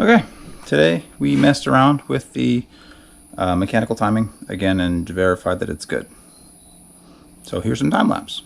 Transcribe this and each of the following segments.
Okay, today we messed around with the mechanical timing again and verified that it's good. So here's some time lapse.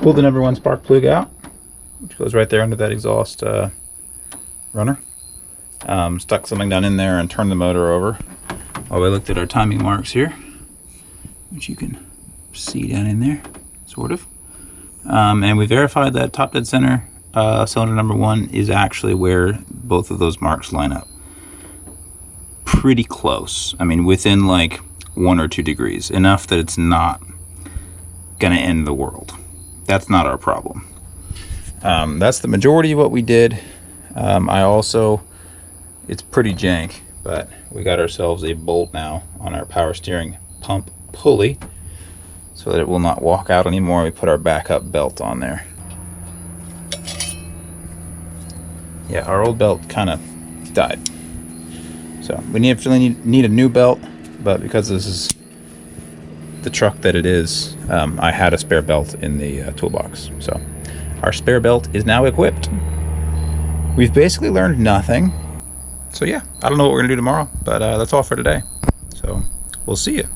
Pull the number one spark plug out, which goes right there under that exhaust runner. Stuck something down in there and turned the motor over while we looked at our timing marks here, which you can see down in there, sort of. And we verified that top dead center cylinder number one is actually where both of those marks line up. Pretty close. I mean, within like 1 or 2 degrees, enough that it's not gonna end the world. That's not our problem. That's the majority of what we did. It's pretty jank, but we got ourselves a bolt now on our power steering pump pulley so that it will not walk out anymore. We put our backup belt on there. Yeah, our old belt kind of died. So we need a new belt, but because this is the truck that it is, I had a spare belt in the toolbox. So our spare belt is now equipped. We've basically learned nothing. So yeah, I don't know what we're gonna do tomorrow, but that's all for today. So we'll see you.